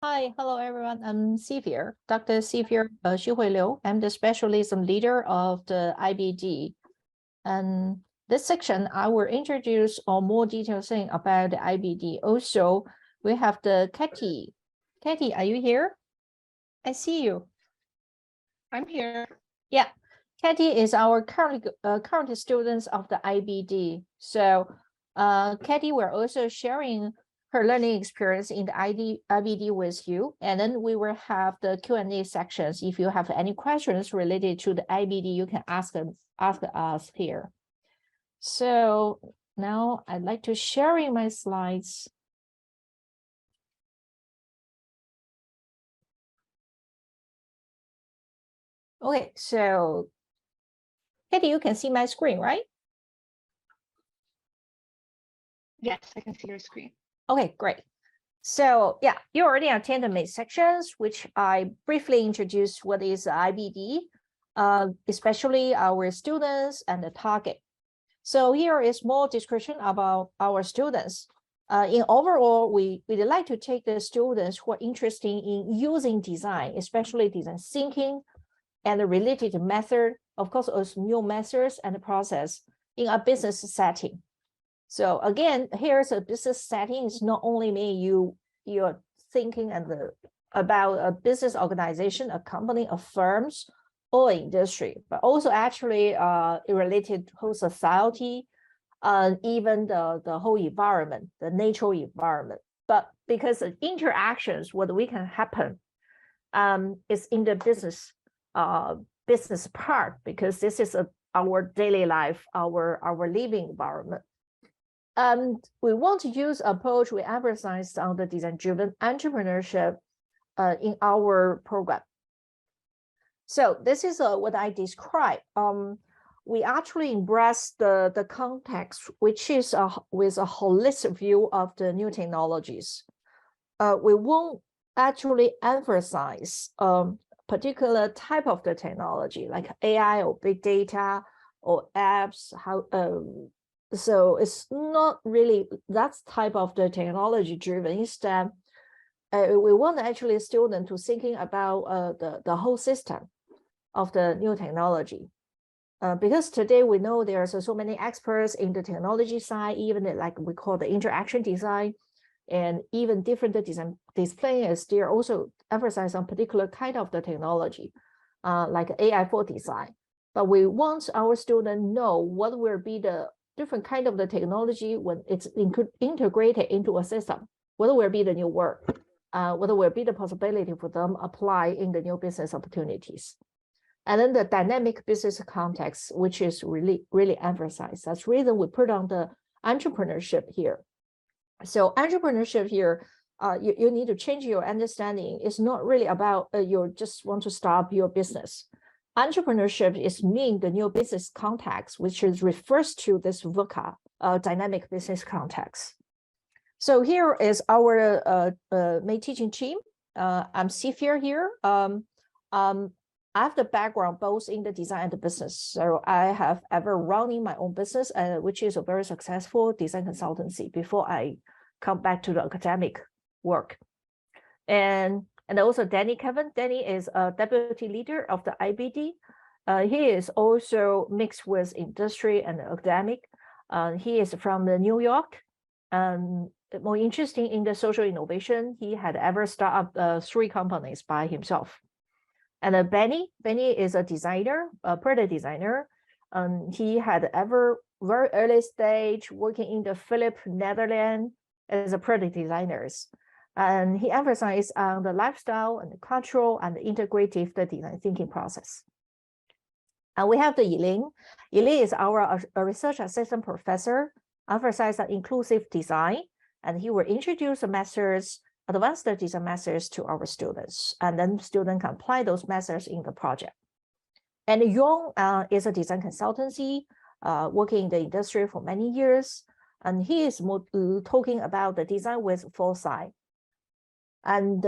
Hi, hello everyone. I'm Xivir, Dr. Xivir Xihui Liu. I'm the specialism leader of the IBD. And this section, I will introduce a more detailed thing about the IBD. Also, we have the Katie. Katie, are you here? I see you. I'm here. Yeah, Katie is our current students of the IBD. So, Katie, we're also sharing her learning experience in the IBD with you, and then we will have the Q&A sections. If you have any questions related to the IBD, you can ask us here. So now I'd like to sharing my slides. Okay, so Katie, you can see my screen, right? Yes, I can see your screen. Okay, great. So yeah, you already attended my sections, which I briefly introduced what is IBD, especially our students and the target. So here is more description about our students. In overall, we'd like to take the students who are interested in using design, especially design thinking and the related method, of course, also new methods and process in a business setting. So again, here's a business setting. It's not only mean you're thinking about a business organization, a company, a firms, or industry, but also actually related to whole society, even the whole environment, the natural environment. But because of interactions, what we can happen is in the business part, because this is our daily life, our living environment. And we want to use approach we emphasize on the design-driven entrepreneurship in our program. So this is what I described. We actually embrace the context, which is with a holistic view of the new technologies. We won't actually emphasize particular type of the technology like AI or big data or apps, so it's not really that type of the technology driven. Instead, we want actually students to thinking about the whole system of the new technology. Because today we know there's so many experts in the technology side, even like we call the interaction design, and even different design disciplines, they also emphasize on particular kind of the technology, like AI for design. But we want our students know what will be the different kind of the technology when it's integrated into a system, what will be the new work, what will be the possibility for them apply in the new business opportunities. And then the dynamic business context, which is really emphasized. That's the reason we put on the entrepreneurship here. So entrepreneurship here, you need to change your understanding. It's not really about you just want to start your business. Entrepreneurship is mean the new business context, which is refers to this VUCA, dynamic business context. So here is our main teaching team. I'm Xivir here. I have the background both in the design and the business. So I have ever running my own business, which is a very successful design consultancy before I come back to the academic work. And also Danny Kevin. Danny is a deputy leader of the IBD. He is also mixed with industry and academic. He is from the New York. More interesting in the social innovation, he had ever started up 3 companies by himself. And Benny is a designer, a product designer. He had ever very early stage working in the Philippines, Netherlands as a product designers. And he emphasized on the lifestyle and the cultural and the integrative the design thinking process. And we have the Yilin. Yilin is our research assistant professor, emphasized on inclusive design, and he will introduce the methods, advanced design methods to our students, and then students can apply those methods in the project. And Yong is a design consultancy, working in the industry for many years, and he is more talking about the design with foresight. And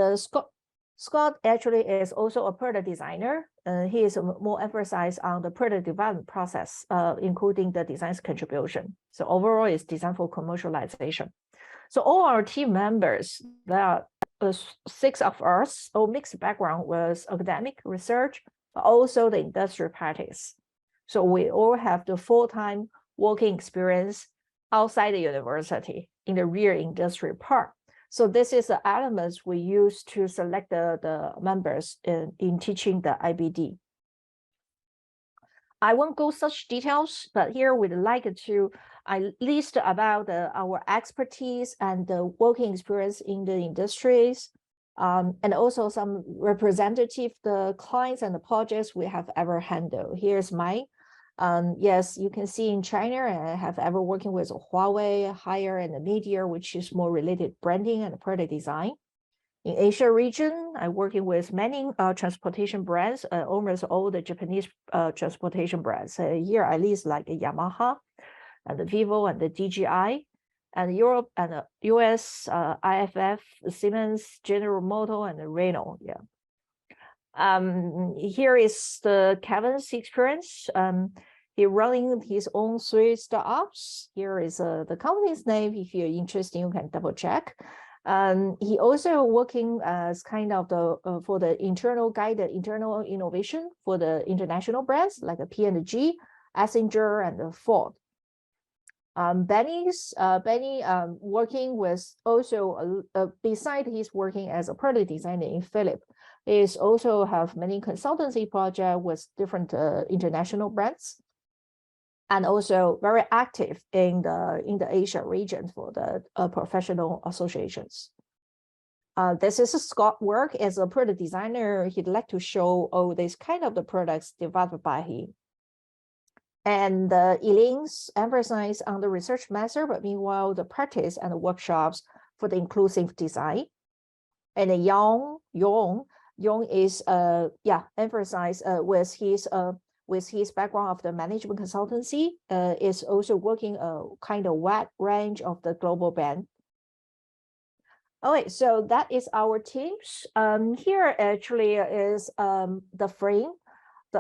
Scott actually is also a product designer. He is more emphasized on the product development process, including the design's contribution. So overall, it's design for commercialization. So all our team members, they are 6 of us, all mixed background was academic research, but also the industry practice. So we all have the full-time working experience outside the university in the real industry part. So this is the elements we use to select the members in teaching the IBD. I won't go such details, but here we'd like to list about our expertise and the working experience in the industries, and also some representative the clients and the projects we have ever handled. Here's mine. Yes, you can see in China, I have ever working with Huawei, Haier, and the Media, which is more related branding and product design. In Asia region, I'm working with many transportation brands, almost all the Japanese transportation brands. Here, at least like Yamaha, and the Vivo, and the DJI, and Europe, and the US, IFF, Siemens, General Motors, and the Renault. Yeah. Here is the Kevin's experience. He running his own 3 startups. Here is the company's name. If you're interested, you can double check. He also working as kind of the for the internal innovation for the international brands like the P&G, Essenger, and the Ford. Benny working with also beside he's working as a product designer in Philips, is also have many consultancy projects with different international brands, and also very active in the Asia region for the professional associations. This is Scott work as a product designer. He'd like to show all these kind of the products developed by him. And Elaine's emphasize on the research method, but meanwhile the practice and the workshops for the inclusive design. And Yong is emphasize with his background of the management consultancy, is also working a kind of wide range of the global brand. All right, so that is our teams. Here actually is the frame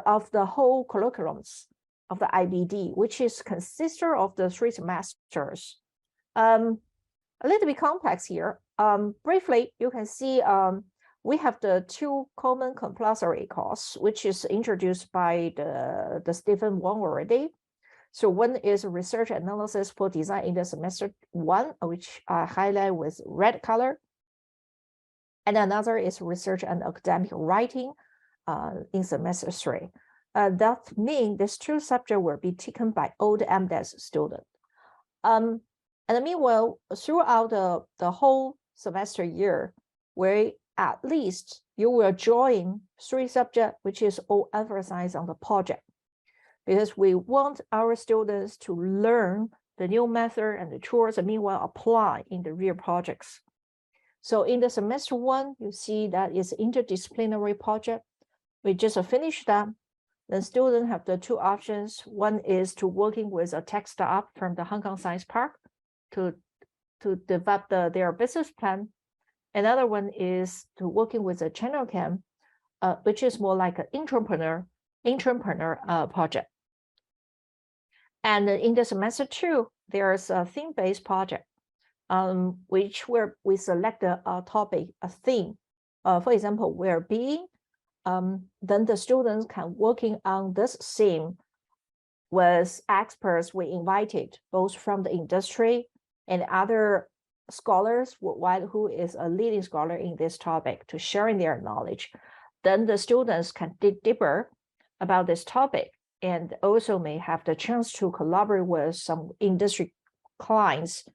of the whole curriculums of the IBD, which is consistent of the 3 semesters. A little bit complex here. Briefly, you can see we have the 2 common compulsory courses, which is introduced by the Stephen Wong already. So one is research analysis for design in the semester 1, which I highlight with red color. And another is research and academic writing in semester 3. That means these 2 subjects will be taken by all the MDes students. And meanwhile, throughout the whole semester year, where at least you will join 3 subjects, which is all emphasized on the project, because we want our students to learn the new method and the tools, and meanwhile apply in the real projects. So in the semester 1, you see that is interdisciplinary project. We just finished that. The students have the 2 options. One is to working with a tech startup from the Hong Kong Science Park to develop their business plan. Another one is to working with a channel cam, which is more like an entrepreneur project. And in the semester 2, there's a theme-based project, where we select a topic, a theme. For example, well-being. Then the students can working on this theme with experts we invited, both from the industry and other scholars worldwide who is a leading scholar in this topic to sharing their knowledge. Then the students can dig deeper about this topic and also may have the chance to collaborate with some industry clients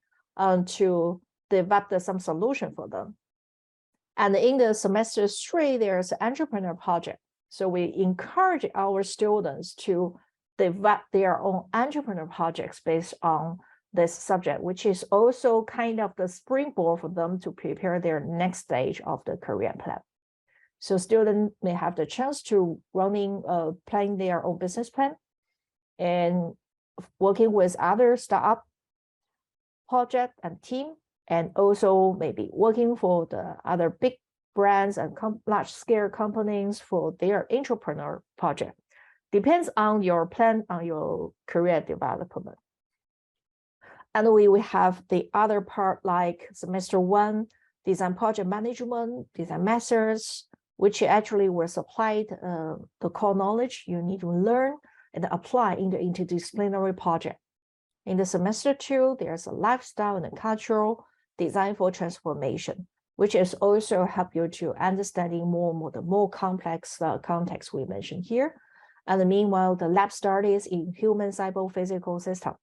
to develop some solution for them. And in the semester 3, there's an entrepreneur project. So we encourage our students to develop their own entrepreneur projects based on this subject, which is also kind of the springboard for them to prepare their next stage of the career plan. So students may have the chance to planning their own business plan and working with other startup project and team, and also maybe working for the other big brands and large-scale companies for their entrepreneur project. Depends on your plan, on your career development. And we have the other part like semester 1, design project management, design methods, which actually were supplied the core knowledge you need to learn and apply in the interdisciplinary project. In the semester 2, there's a lifestyle and a cultural design for transformation, which is also help you to understanding the more complex context we mentioned here. And meanwhile, the lab studies in human cyber-physical system.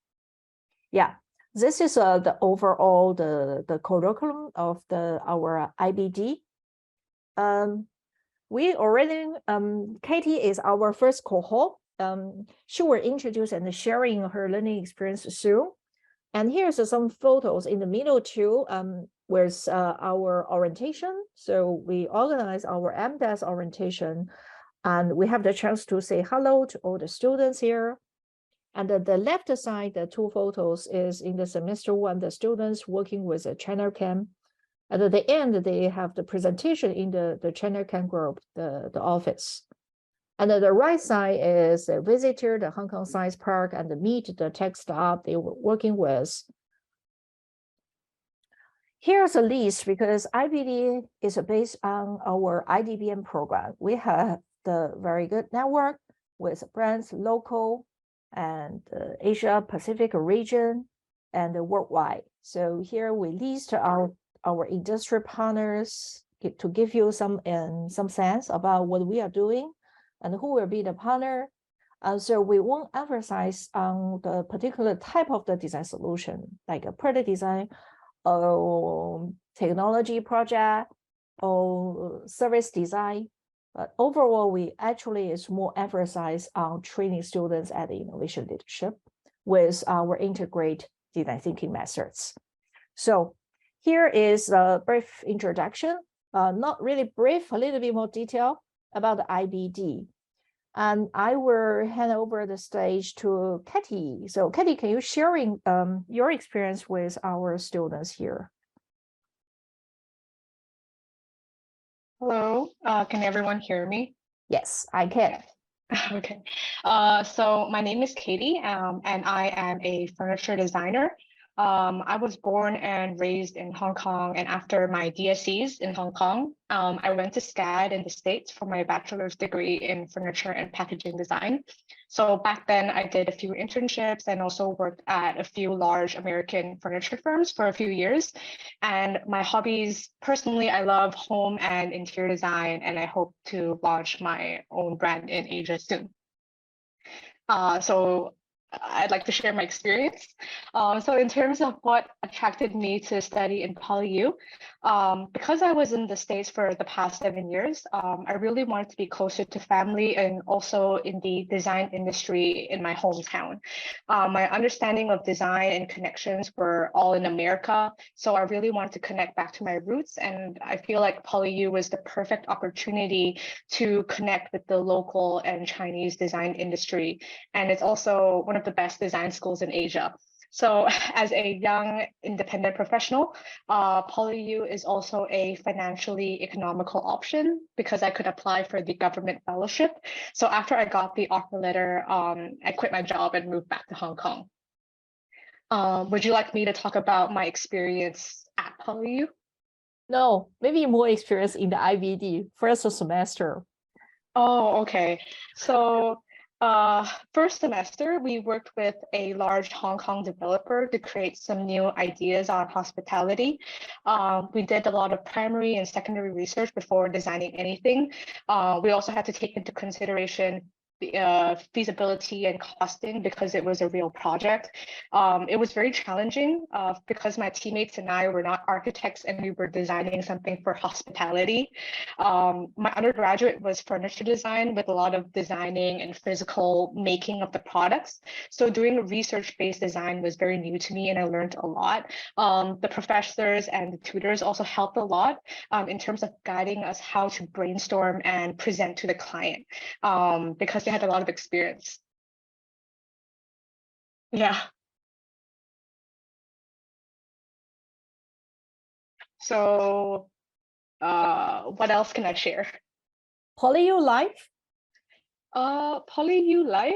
Yeah, this is the overall the curriculum of our IBD. We already Katie is our first cohort. She will introduce and sharing her learning experience soon. And here's some photos in the middle too, with our orientation. So we organize our MDes orientation, and we have the chance to say hello to all the students here. And the left side, the 2 photos is in the semester 1, the students working with a China Camp. And at the end, they have the presentation in the China Camp group, the office. And the right side is a visitor, the Hong Kong Science Park, and meet the tech staff they were working with. Here's a list because IBD is based on our IDBM program. We have the very good network with brands local and Asia Pacific region and worldwide. So here we list our industry partners to give you some sense about what we are doing and who will be the partner. So we won't emphasize on the particular type of the design solution, like a product design or technology project or service design. But overall, we actually is more emphasize on training students at the innovation leadership with our integrated design thinking methods. So here is a brief introduction, not really brief, a little bit more detail about the IBD. And I will hand over the stage to Katie. So Katie, can you sharing your experience with our students here? Hello, can everyone hear me? Yes, I can. Okay, so my name is Katie, and I am a furniture designer. I was born and raised in Hong Kong, and after my DSCs in Hong Kong, I went to SCAD in the States for my bachelor's degree in furniture and packaging design. So back then I did a few internships and also worked at a few large American furniture firms for a few years. And my hobbies, personally, I love home and interior design, and I hope to launch my own brand in Asia soon. So I'd like to share my experience. So in terms of what attracted me to study in PolyU, because I was in the States for the past 7 years, I really wanted to be closer to family and also in the design industry in my hometown. My understanding of design and connections were all in America, so I really wanted to connect back to my roots, and I feel like PolyU was the perfect opportunity to connect with the local and Chinese design industry, and it's also one of the best design schools in Asia. So as a young independent professional, PolyU is also a financially economical option because I could apply for the government fellowship. So after I got the offer letter, I quit my job and moved back to Hong Kong. Would you like me to talk about my experience at PolyU? No, maybe more experience in the IBD first semester. Oh, okay. So first semester, we worked with a large Hong Kong developer to create some new ideas on hospitality. We did a lot of primary and secondary research before designing anything. We also had to take into consideration feasibility and costing because it was a real project. It was very challenging because my teammates and I were not architects and we were designing something for hospitality. My undergraduate was furniture design with a lot of designing and physical making of the products. So doing research-based design was very new to me and I learned a lot. The professors and the tutors also helped a lot in terms of guiding us how to brainstorm and present to the client because they had a lot of experience. Yeah. So what else can I share? PolyU life? PolyU life.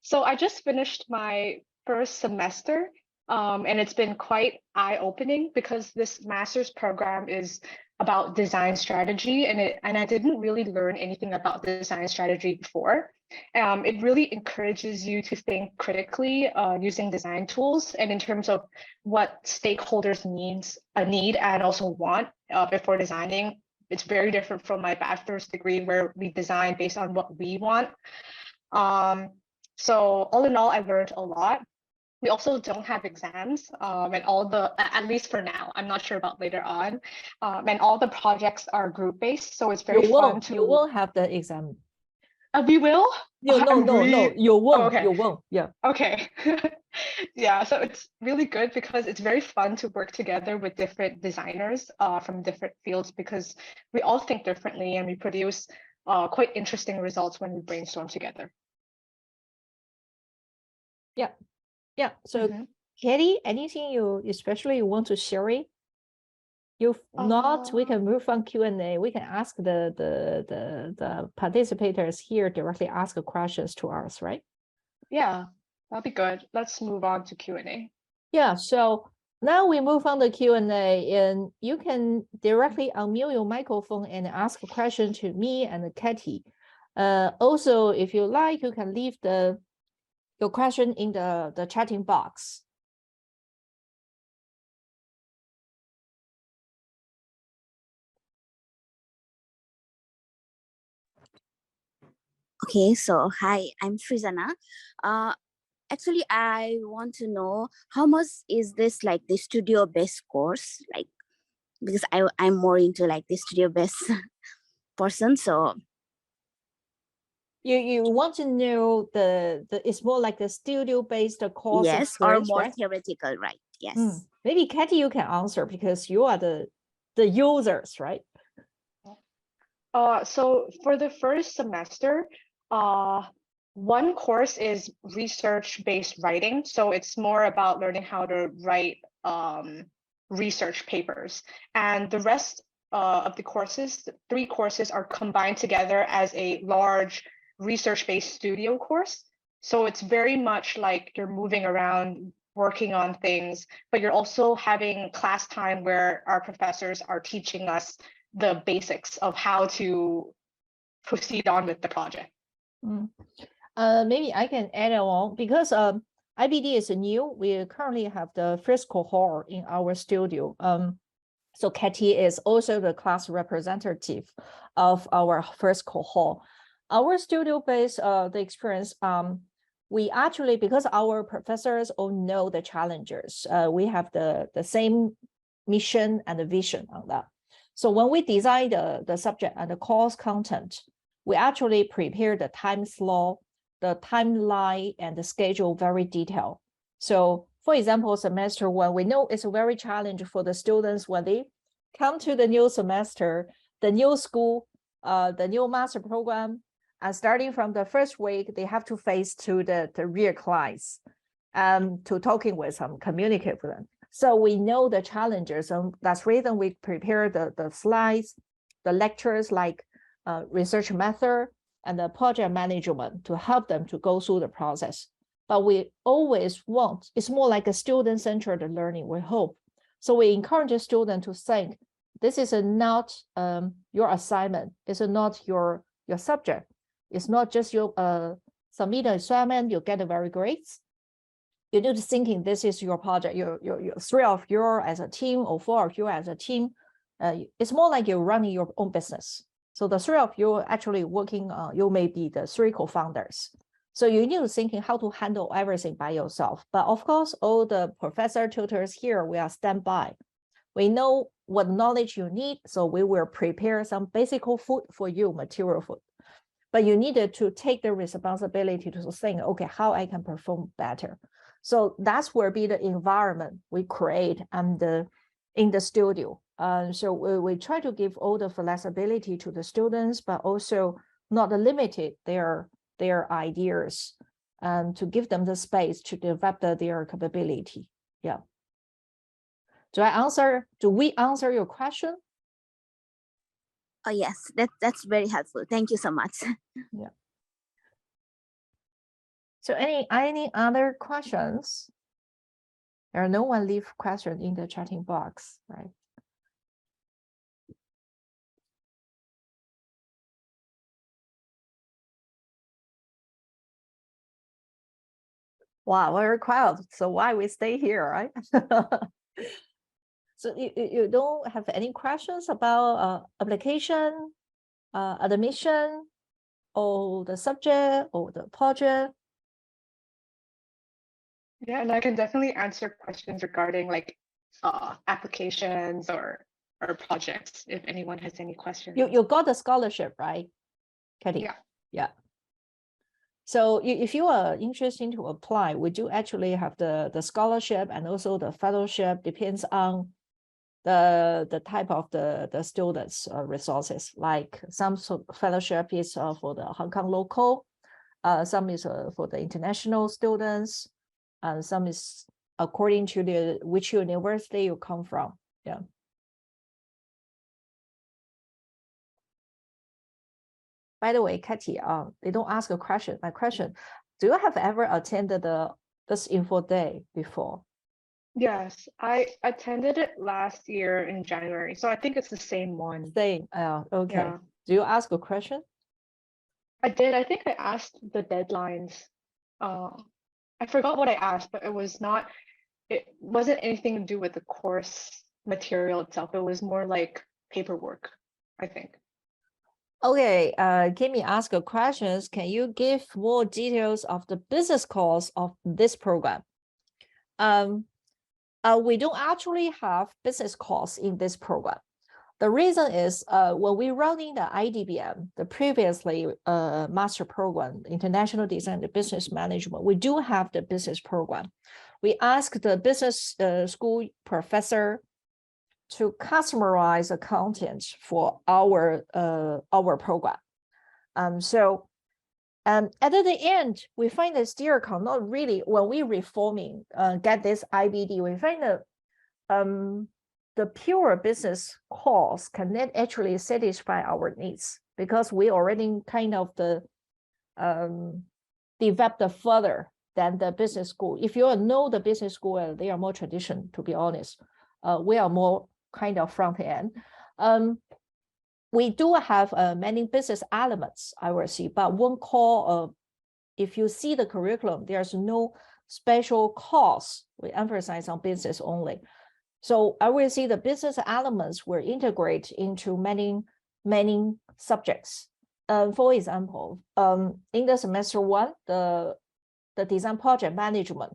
So I just finished my first semester. And it's been quite eye-opening because this master's program is about design strategy, and I didn't really learn anything about design strategy before. It really encourages you to think critically using design tools and in terms of what stakeholders need and also want before designing. It's very different from my bachelor's degree where we design based on what we want. So all in all, I learned a lot. We also don't have exams, and at least for now, I'm not sure about later on. And all the projects are group-based, so it's very fun to. You won't have the exam. We will? No, you won't. Oh, okay. You won't. Yeah. Okay. Yeah, so it's really good because it's very fun to work together with different designers from different fields because we all think differently and we produce quite interesting results when we brainstorm together. Yeah. Yeah. So, Katie, anything you especially want to share? If not, we can move on Q&A. We can ask the participators here directly ask questions to us, right? Yeah, that'd be good. Let's move on to Q&A. Yeah. So now we move on to Q&A, and you can directly unmute your microphone and ask a question to me and Katie. Also, if you like, you can leave your question in the chatting box. Okay, so hi, I'm Frizana. Actually, I want to know how much is this like the studio-based course, like because I'm more into like the studio-based person. So you want to know the it's more like the studio-based course, yes, or more right? theoretical, right? Yes. Maybe Katie, you can answer because you are the users, right? So for the first semester, one course is research-based writing. So it's more about learning how to write research papers. And the rest of the courses, 3 courses, are combined together as a large research-based studio course. So it's very much like you're moving around, working on things, but you're also having class time where our professors are teaching us the basics of how to proceed on with the project. Maybe I can add on because IBD is new. We currently have the first cohort in our studio. So Katie is also the class representative of our first cohort. Our studio-based the experience, we actually, because our professors all know the challenges, we have the same mission and the vision on that. So when we design the subject and the course content, we actually prepare the time slot, the timeline, and the schedule very detailed. So for example, semester 1, we know it's a very challenge for the students when they come to the new semester, the new school, the new master program, and starting from the first week, they have to face to the real clients, to talking with them, communicate with them. So we know the challenges, and that's the reason we prepare the slides, the lectures like research method and the project management to help them to go through the process. But we always want, it's more like a student-centered learning, we hope. So we encourage a student to think, this is not your assignment, it's not your subject. It's not just you submit an assignment, you get a very grades. You need to thinking this is your project, your 3 of you as a team or 4 of you as a team. It's more like you're running your own business. So the 3 of you actually working, you may be the 3 co-founders. So you need to thinking how to handle everything by yourself. But of course, all the professor tutors here, we are standby. We know what knowledge you need, so we will prepare some basic food for you, material food. But you needed to take the responsibility to think, okay, how I can perform better. So that's where be the environment we create and in the studio. So we try to give all the flexibility to the students, but also not limit their ideas, to give them the space to develop their capability. Yeah. Do we answer your question? Oh yes, that's very helpful. Thank you so much. Yeah. So any other questions? There are no one leave question in the chatting box, right? Wow, very quiet. So why we stay here, right? So you don't have any questions about application, admission, or the subject or the project? Yeah, and I can definitely answer questions regarding like applications or projects if anyone has any questions. You got the scholarship, right, Katie? Yeah. Yeah. So if you are interested to apply, we do actually have the scholarship and also the fellowship, depends on the type of the students resources. Like some fellowship is for the Hong Kong local, some is for the international students, and some is according to which university you come from. Yeah. By the way, Katie, they don't ask a question. My question: do you have ever attended this info day before? Yes, I attended it last year in January, so I think it's the same one. Same. Okay. Yeah. Do you ask a question? I did. I think I asked the deadlines. I forgot what I asked, but it wasn't anything to do with the course material itself. It was more like paperwork, I think. Okay, Kimmy asked a questions. Can you give more details of the business course of this program? We don't actually have business course in this program. The reason is when we running the IDBM, the previously master program, International Design and Business Management, we do have the business program. We ask the business school professor to customize the content for our program. At the end, we find that SteerCon not really, when we reforming, get this IBD, we find that the pure business course cannot actually satisfy our needs because we already kind of developed further than the business school. If you know the business school, they are more traditional, to be honest. We are more kind of front end. We do have many business elements, I will see, but one core, if you see the curriculum, there's no special course. We emphasize on business only. So I will see the business elements will integrate into many subjects. For example, in the semester one, the design project management.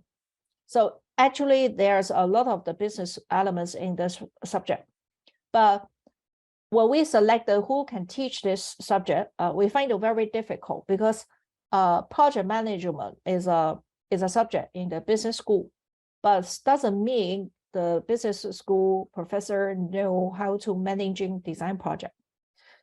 So actually, there's a lot of the business elements in this subject. But when we select who can teach this subject, we find it very difficult because project management is a subject in the business school, but doesn't mean the business school professor know how to managing design project.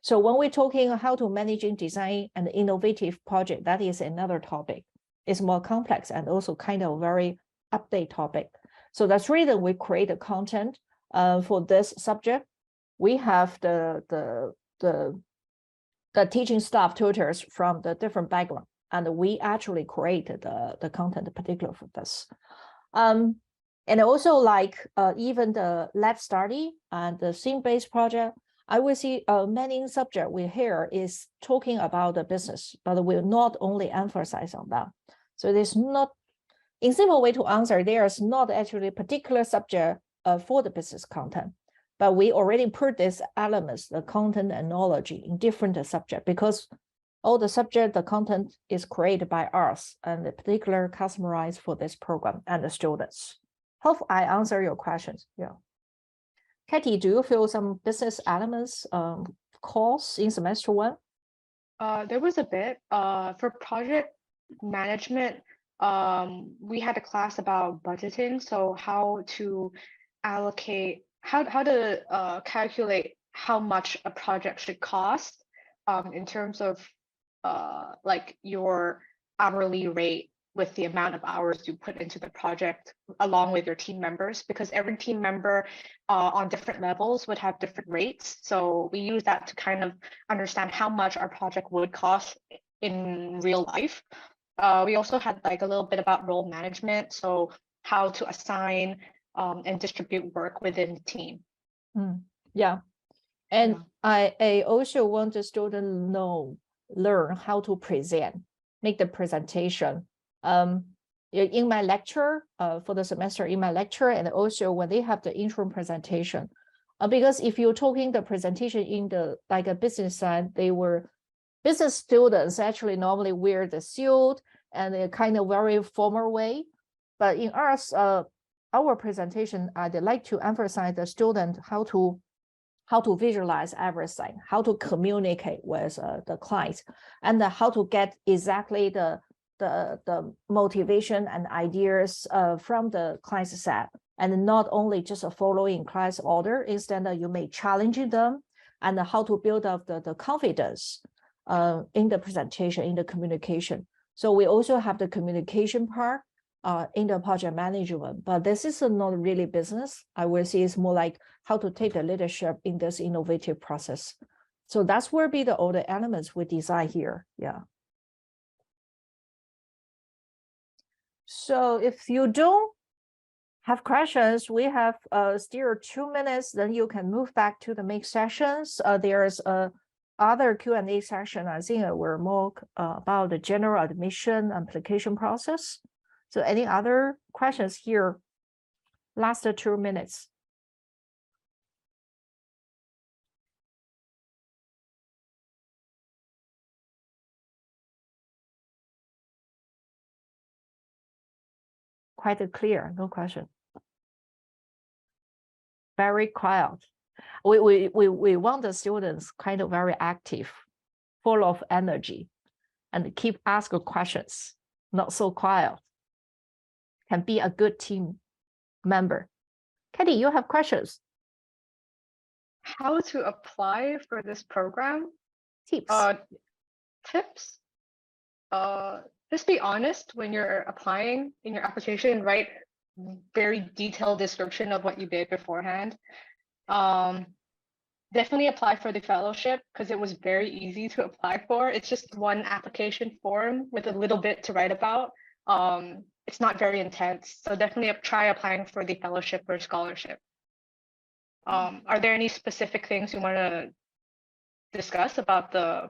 So when we're talking how to managing design and innovative project, that is another topic. It's more complex and also kind of very update topic. So that's the reason we create the content for this subject. We have the teaching staff tutors from the different background, and we actually created the content particular for this. And also like even the lab study and the theme-based project, I will see many subject we hear is talking about the business, but will not only emphasize on that. So there's not, in simple way to answer, there's not actually a particular subject for the business content, but we already put these elements, the content and knowledge in different subject because all the subject, the content is created by us and the particular customized for this program and the students. Hope I answer your questions. Yeah. Katie, do you feel some business elements course in semester one? There was a bit for project management. We had a class about budgeting, so how to allocate, how to calculate how much a project should cost in terms of like your hourly rate with the amount of hours you put into the project along with your team members, because every team member on different levels would have different rates. So we use that to kind of understand how much our project would cost in real life. We also had like a little bit about role management. So how to assign and distribute work within the team. Yeah. And Yeah. I also want the student learn how to present, make the presentation. In my lecture, for the semester, in my lecture, and also when they have the interim presentation, because if you're talking the presentation in the like a business side, business students actually normally wear the suit and a kind of very formal way. But in ours, our presentation, I'd like to emphasize the student how to visualize everything, how to communicate with the clients, and how to get exactly the motivation and ideas from the client set, and not only just following class order. Instead, you may challenging them, and how to build up the confidence in the presentation, in the communication. So we also have the communication part in the project management, but this is not really business. I will say it's more like how to take the leadership in this innovative process. So that's where be all the elements we design here. Yeah. So if you don't have questions, we have still 2 minutes, then you can move back to the main sessions. There's other Q&A session. I think we're more about the general admission application process. So any other questions here? Last 2 minutes. Quite clear, no question. Very quiet. We want the students kind of very active, full of energy, and keep asking questions, not so quiet. Can be a good team member. Katie, you have questions? How to apply for this program? Tips. Tips? Just be honest when you're applying in your application, write very detailed description of what you did beforehand. Definitely apply for the fellowship because it was very easy to apply for. It's just one application form with a little bit to write about. It's not very intense, so definitely try applying for the fellowship or scholarship. Are there any specific things you want to discuss about the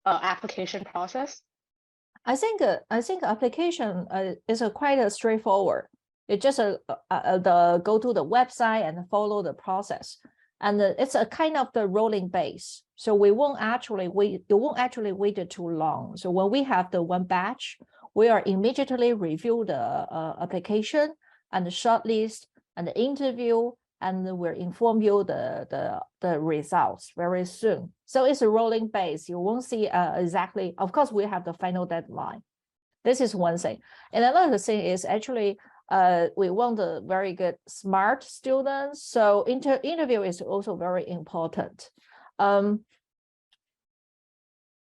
application process? I think application is quite straightforward. It just go to the website and follow the process, and it's a kind of the rolling base. So we won't actually wait. You won't actually wait too long. So when we have the one batch, we are immediately review the application and the shortlist and the interview, and we'll inform you the results very soon. So it's a rolling base. You won't see exactly. Of course, we have the final deadline. This is one thing. And another thing is actually we want a very good smart students. So interview is also very important. And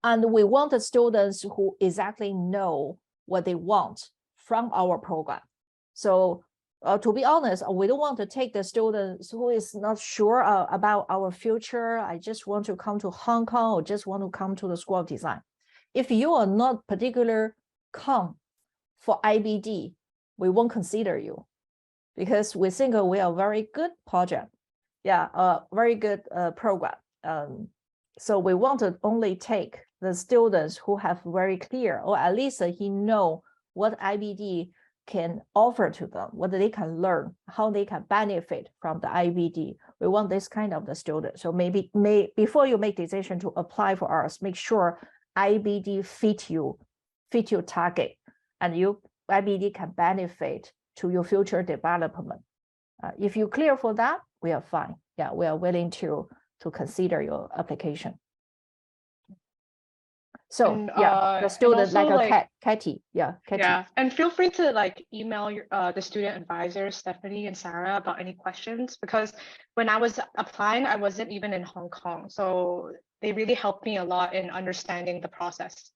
we want the students who exactly know what they want from our program. So to be honest, we don't want to take the students who is not sure about our future. I just want to come to Hong Kong or just want to come to the School of Design. If you are not particular come for IBD, we won't consider you because we think we are a very good project. Yeah, a very good program. So we want to only take the students who have very clear, or at least he know what IBD can offer to them, what they can learn, how they can benefit from the IBD. We want this kind of the student. So maybe before you make decision to apply for us, make sure IBD fit your target, and you IBD can benefit to your future development. If you clear for that, we are fine. Yeah, we are willing to consider your application. So and, the student like Katie, Katie. Yeah, and feel free to email your the student advisors, Stephanie and Sarah, about any questions, because when I was applying, I wasn't even in Hong Kong, so they really helped me a lot in understanding the process.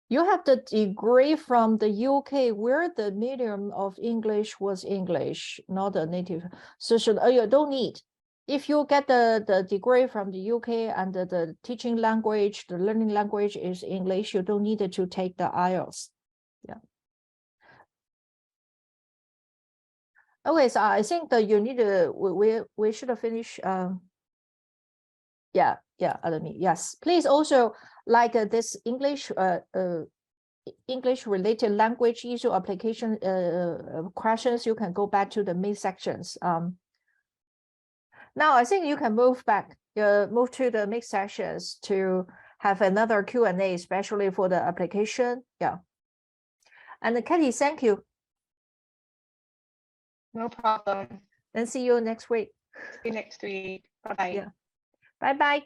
You have the degree from the UK where the medium of English was English, not a native. So you don't need. If you get the degree from the UK and the teaching language, the learning language is English, you don't need to take the IELTS. Yeah. Okay, so I think that you need to, we should have finished. Yeah, yes. Please also like this English English related language issue application questions. You can go back to the main sections. Now I think you can move back, move to the mixed sessions to have another Q&A, especially for the application. Yeah. And Katie, thank you. No problem. Then see you next week. See you next week. Bye-bye. Yeah. Bye-bye.